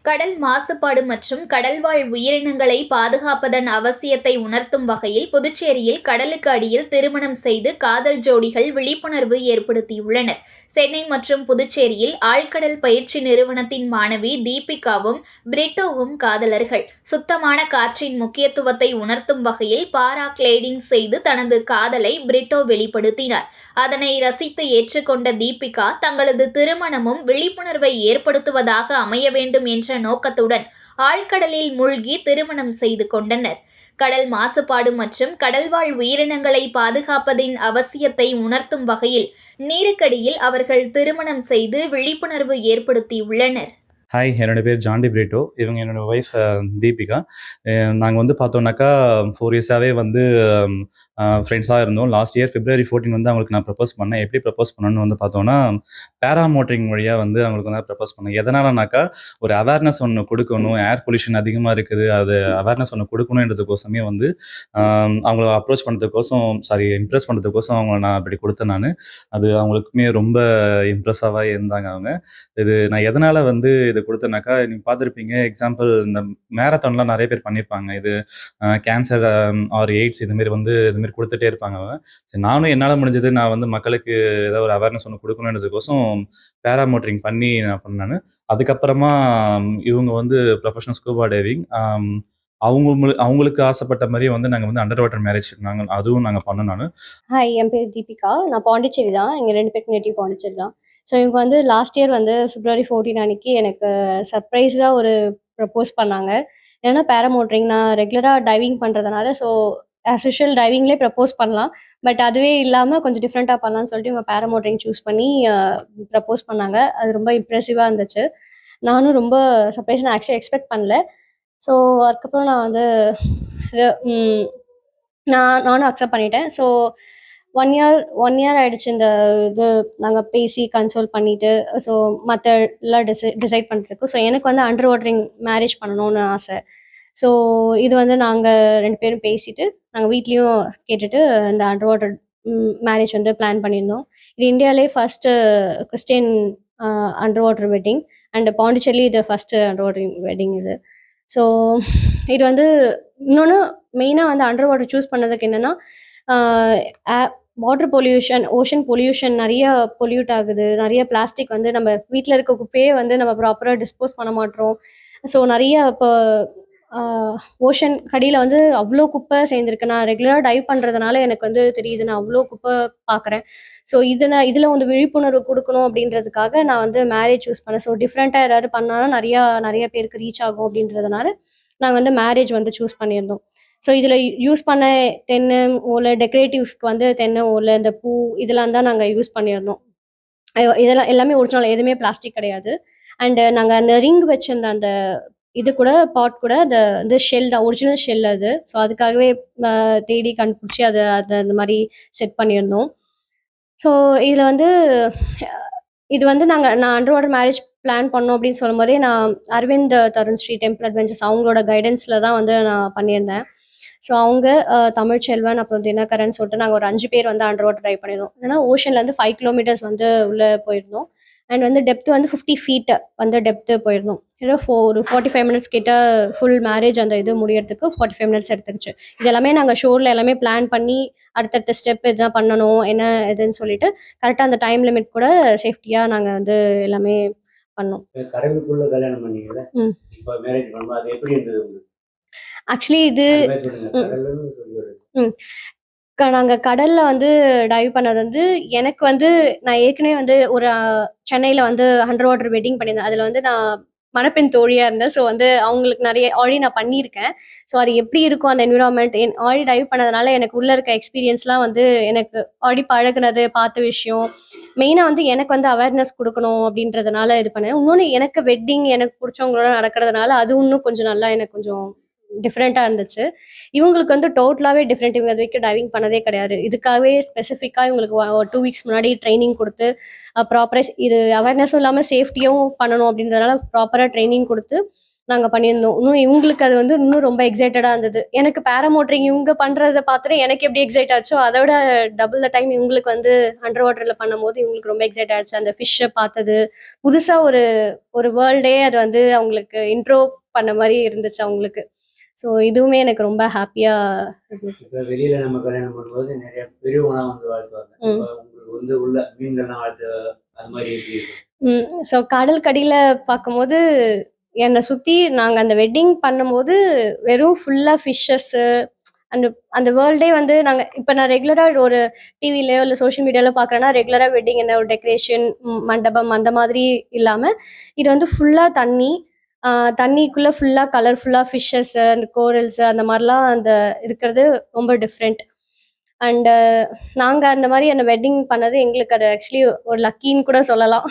கடல் மாசுபாடு மற்றும் கடல்வாழ் உயிரினங்களை பாதுகாப்பதன் அவசியத்தை உணர்த்தும் வகையில் புதுச்சேரியில் கடலுக்கு அடியில் திருமணம் செய்து காதல் ஜோடிகள் விழிப்புணர்வு ஏற்படுத்தியுள்ளனர். சென்னை மற்றும் புதுச்சேரியில் ஆழ்கடல் பயிற்சி நிறுவனத்தின் மாணவி தீபிகாவும் பிரிட்டோவும் காதலர்கள். சுத்தமான காற்றின் முக்கியத்துவத்தை உணர்த்தும் வகையில் பாரா கிளைடிங் செய்து தனது காதலை பிரிட்டோ வெளிப்படுத்தினார். அதனை ரசித்து ஏற்றுக்கொண்ட தீபிகா தங்களது திருமணமும் விழிப்புணர்வை ஏற்படுத்துவதாக அமைய வேண்டும் என்ற நோக்கத்துடன் ஆழ்கடலில் மூழ்கி திருமணம் செய்து கொண்டனர். கடல் மாசுபாடு மற்றும் கடல்வாழ் உயிரினங்களை பாதுகாப்பதின் அவசியத்தை உணர்த்தும் வகையில் நீருக்கடியில் அவர்கள் திருமணம் செய்து விழிப்புணர்வு ஏற்படுத்தியுள்ளனர். ஹாய், என்னோட பேர் ஜாண்டி பிரிட்டோ. இவங்க என்னோட ஒய்ஃப் தீபிகா. நாங்கள் வந்து பார்த்தோம்னாக்கா 4 இயர்ஸாகவே வந்து ஃப்ரெண்ட்ஸாக இருந்தோம். லாஸ்ட் இயர் February 14 வந்து அவங்களுக்கு நான் ப்ரப்போஸ் பண்ணேன். எப்படி ப்ரப்போஸ் பண்ணணும்னு வந்து பார்த்தோன்னா, பேராமோட்டரிங் வழியாக வந்து அவங்களுக்கு வந்து ப்ரப்போஸ் பண்ணேன். எதனாலனாக்கா, ஒரு அவேர்னஸ் ஒன்று கொடுக்கணும். ஏர் பொல்யூஷன் அதிகமாக இருக்குது, அது அவேர்னஸ் ஒன்று கொடுக்கணுன்றதுக்கோசமே வந்து அவங்கள அப்ரோச் பண்ணுறதுக்கோசம் இம்ப்ரெஸ் பண்ணுறதுக்கோசம் அவங்கள நான் அப்படி கொடுத்தேன் நான். அது அவங்களுக்குமே ரொம்ப இம்ப்ரெஸ்ஸாக இருந்தாங்க அவங்க. இது நான் எதனால் வந்து இது கொடுத்தேனாக்கா, நீங்கள் பார்த்துருப்பீங்க, எக்ஸாம்பிள் இந்த மேரத்தான்லாம் நிறைய பேர் பண்ணியிருப்பாங்க. இது கேன்சர் ஆர் எய்ட்ஸ் இதுமாரி வந்து இதுமாரி கொடுத்துட்டே இருப்பாங்க அவங்க. சரி, நானும் என்னால் முடிஞ்சது நான் வந்து மக்களுக்கு ஏதாவது ஒரு அவேர்னஸ் ஒன்று கொடுக்கணுன்றதுக்கோசம் பேராமோட்டரிங் பண்ணி நான் பண்ணேன். அதுக்கப்புறமா இவங்க வந்து ப்ரொஃபஷனல் ஸ்கூபா டைவிங் அவங்களுக்கு ஆசைப்பட்ட மாதிரியே வந்து நாங்கள் வந்து அண்டர் வாட்டர் மேரேஜ் அதுவும் நாங்கள் பண்ணோம். ஹாய், என் பேர் தீபிகா. நான் பாண்டிச்சேரி தான். எங்கள் 2 பேருக்கு நேட்டிவ் பாண்டிச்சேரி தான். ஸோ இவங்க வந்து லாஸ்ட் இயர் வந்து February 14 அன்னைக்கு எனக்கு சர்ப்ரைஸாக ஒரு ப்ரப்போஸ் பண்ணாங்க. ஏன்னா பேராமோட்டரிங் நான் ரெகுலராக டைவிங் பண்ணுறதுனால, ஸோ ஆஸ் யூஷுவல் டைவிங்லேயே ப்ரப்போஸ் பண்ணலாம். பட் அதுவே இல்லாமல் கொஞ்சம் டிஃப்ரெண்ட்டாக பண்ணலான்னு சொல்லிட்டு இவங்க பேராமோட்டரிங் சூஸ் பண்ணி ப்ரப்போஸ் பண்ணாங்க. அது ரொம்ப இம்ப்ரெசிவாக இருந்துச்சு. நானும் ரொம்ப சர்ப்ரைஸ், நான் ஆக்சுவலி எக்ஸ்பெக்ட் பண்ணல. ஸோ அதுக்கப்புறம் நான் வந்து நானும் அக்செப்ட் பண்ணிட்டேன். ஸோ 1 இயர் ஆயிடுச்சு இந்த இது நாங்கள் பேசி கன்சோல் பண்ணிட்டு. ஸோ மற்ற எல்லாம் டிசைட் பண்ணுறதுக்கு. ஸோ எனக்கு வந்து அண்டர் வாட்டரிங் மேரேஜ் பண்ணணும்னு ஆசை. ஸோ இது வந்து நாங்கள் 2 பேரும் பேசிட்டு நாங்கள் வீட்லேயும் கேட்டுட்டு இந்த அண்டர் வாட்டர் மேரேஜ் வந்து பிளான் பண்ணியிருந்தோம். இது இந்தியாவிலே first Christian under water wedding. And பாண்டிச்சேரியிலே இது ஃபஸ்ட்டு அண்டர் வாட்டர் வெட்டிங் இது. ஸோ இது வந்து இன்னொன்று மெயினாக வந்து அண்டர் வாட்டர் சூஸ் பண்ணதுக்கு என்னென்னா, வாட்டர் பொல்யூஷன், ஓஷன் பொல்யூஷன் நிறைய பொல்யூட் ஆகுது. நிறைய பிளாஸ்டிக் வந்து நம்ம வீட்டில் இருக்க குப்பையே வந்து நம்ம ப்ராப்பராக டிஸ்போஸ் பண்ண மாட்டோம். ஸோ நிறைய இப்போ ஓஷன் கடியில் வந்து அவ்வளோ குப்பை சேர்ந்துருக்கு. நான் ரெகுலராக டைவ் பண்ணுறதுனால எனக்கு வந்து தெரியுது, நான் அவ்வளோ குப்பை பார்க்குறேன். ஸோ இதில் வந்து விழிப்புணர்வு கொடுக்கணும் அப்படின்றதுக்காக நான் வந்து மேரேஜ் சூஸ் பண்ணேன். ஸோ டிஃப்ரெண்ட்டாக ஏதாவது பண்ணாலும் நிறைய பேருக்கு ரீச் ஆகும் அப்படின்றதுனால நாங்கள் வந்து மேரேஜ் வந்து சூஸ் பண்ணியிருந்தோம். ஸோ இதில் யூஸ் பண்ண தென்னை ஓலை, டெக்கரேட்டிவ்ஸ்க்கு வந்து தென்னை ஓலை, இந்த பூ இதெல்லாம் தான் நாங்கள் யூஸ் பண்ணியிருந்தோம். இதெல்லாம் எல்லாமே ஒரிஜினல், எதுவுமே பிளாஸ்டிக் கிடையாது. அண்டு நாங்கள் அந்த ரிங் வச்சிருந்த அந்த இது கூட பாட் கூட இந்த ஷெல் தான், ஒரிஜினல் ஷெல் அது. ஸோ அதுக்காகவே தேடி கண்டுபிடிச்சி அதை அந்த மாதிரி செட் பண்ணியிருந்தோம். ஸோ இதில் வந்து இது வந்து நான் அண்டர் வாட்டர் மேரேஜ் பிளான் பண்ணோம் அப்படின்னு சொல்லும் போதே, நான் அரவிந்த் தருண் ஸ்ரீ டெம்பிள் அட்வென்ச்சர்ஸ் அவங்களோட கைடன்ஸில் தான் வந்து நான் பண்ணியிருந்தேன். ஸோ அவங்க தமிழ்ச்செல்வன் அப்புறம் தினகரன் சொல்லிட்டு நாங்கள் ஒரு 5 பேர் வந்து அண்டர் வாட்டர் ட்ரை பண்ணியிருந்தோம். ஏன்னா ஓஷன்லேருந்து 5 கிலோமீட்டர்ஸ் வந்து உள்ளே போயிருந்தோம். அண்ட் வந்து டெப்த் வந்து 50 ஃபீட் வந்து டெப்த்து போயிருந்தோம். ஏன்னா ஒரு 45 மினிட்ஸ் கிட்ட ஃபுல் மேரேஜ் அந்த இது முடியறதுக்கு 45 மினிட்ஸ் எடுத்துக்கிச்சு. இது எல்லாமே நாங்கள் ஷோரில் எல்லாமே பிளான் பண்ணி அடுத்தடுத்த ஸ்டெப் எதுனா பண்ணணும் என்ன எதுன்னு சொல்லிட்டு கரெக்டாக அந்த டைம் லிமிட் கூட சேஃப்டியாக நாங்கள் வந்து எல்லாமே பண்ணோம். கடவுளுக்குள்ள கல்யாணம் பண்ணீங்கல்ல, இப்போ மேரேஜ் பண்ணும்போது அது எப்படி இருந்தது? ஆக்சுவலி இது நாங்கள் கடலில் வந்து டைவ் பண்ணது வந்து எனக்கு வந்து நான் ஏற்கனவே வந்து ஒரு சென்னையில் வந்து அண்டர் வாட்டர் வெட்டிங் பண்ணியிருந்தேன். அதில் வந்து நான் மணப்பெண் தோழியாக இருந்தேன். ஸோ வந்து அவங்களுக்கு நிறைய ஆல்ரெடி நான் பண்ணியிருக்கேன். ஸோ அது எப்படி இருக்கும் அந்த என்விரான்மெண்ட், ஆல்ரெடி டைவ் பண்ணதுனால எனக்கு உள்ளே இருக்க எக்ஸ்பீரியன்ஸ்லாம் வந்து எனக்கு ஆல்ரெடி பழகுனது, பார்த்த விஷயம், மெயினாக வந்து எனக்கு வந்து அவேர்னஸ் கொடுக்கணும் அப்படின்றதுனால இது பண்ணேன். இன்னொன்று எனக்கு வெட்டிங் எனக்கு பிடிச்சவங்களோட நடக்கிறதுனால அது இன்னும் கொஞ்சம் நல்லா எனக்கு கொஞ்சம் டிஃப்ரெண்ட்டாக இருந்துச்சு. இவங்களுக்கு வந்து டோட்டலாகவே டிஃப்ரெண்ட். இவங்க அது வரைக்கும் டைவிங் பண்ணதே கிடையாது. இதுக்காகவே ஸ்பெசிஃபிக்காக இவங்களுக்கு 2 வீக்ஸ் முன்னாடி ட்ரைனிங் கொடுத்து ப்ராப்பராக இது அவேர்னஸும் இல்லாமல் சேஃப்டியும் பண்ணணும் அப்படின்றதுனால ப்ராப்பராக ட்ரைனிங் கொடுத்து நாங்கள் பண்ணியிருந்தோம். இன்னும் இவங்களுக்கு அது வந்து இன்னும் ரொம்ப எக்ஸைட்டடாக இருந்தது. எனக்கு பேராமோட்டரிங் இவங்க பண்ணுறத பார்த்துட்டு எனக்கு எப்படி எக்ஸைட் ஆச்சோ அதோட டபுள் த டைம் இவங்களுக்கு வந்து அண்டர் வாட்டரில் பண்ணும்போது இவங்களுக்கு ரொம்ப எக்ஸைட் ஆச்சு. அந்த ஃபிஷ்ஷை பார்த்தது புதுசாக ஒரு ஒரு வேர்ல்டே அது வந்து அவங்களுக்கு இன்ட்ரோ பண்ண மாதிரி இருந்துச்சு அவங்களுக்கு. ஸோ இதுவுமே எனக்கு ரொம்ப ஹாப்பியாக இருந்துச்சு. இப்போ வெளியில நம்ம கல்யாணம் பண்ணும்போது நிறைய பெரியவங்களாம் வந்து வாழ்த்துவாங்க. இப்போ உங்களுக்கு வந்து உள்ள மீன்கள்லாம் வாழ்த்து அது மாதிரி எப்படி இருக்கும்? ஸோ கடல் கடியில் பார்க்கும்போது என்னை சுற்றி நாங்கள் அந்த வெட்டிங் பண்ணும்போது வெறும் ஃபுல்லாக ஃபிஷ்ஷஸ்ஸு அந்த அந்த வேர்ல்டே வந்து நாங்கள் இப்போ நான் ரெகுலராக ஒரு டிவிலையோ இல்லை சோஷியல் மீடியாவில் பார்க்குறேன்னா ரெகுலராக வெட்டிங் என்ன ஒரு டெக்கரேஷன் மண்டபம் அந்த மாதிரி இல்லாமல் இது வந்து ஃபுல்லாக தண்ணிக்குள்ளே ஃபுல்லாக கலர்ஃபுல்லாக ஃபிஷ்ஷஸ்ஸு அந்த கோரல்ஸு அந்த மாதிரிலாம் அந்த இருக்கிறது ரொம்ப டிஃப்ரெண்ட். அண்டு நாங்கள் அந்த மாதிரி அந்த வெட்டிங் பண்ணது எங்களுக்கு அது ஆக்சுவலி ஒரு லக்கின்னு கூட சொல்லலாம்.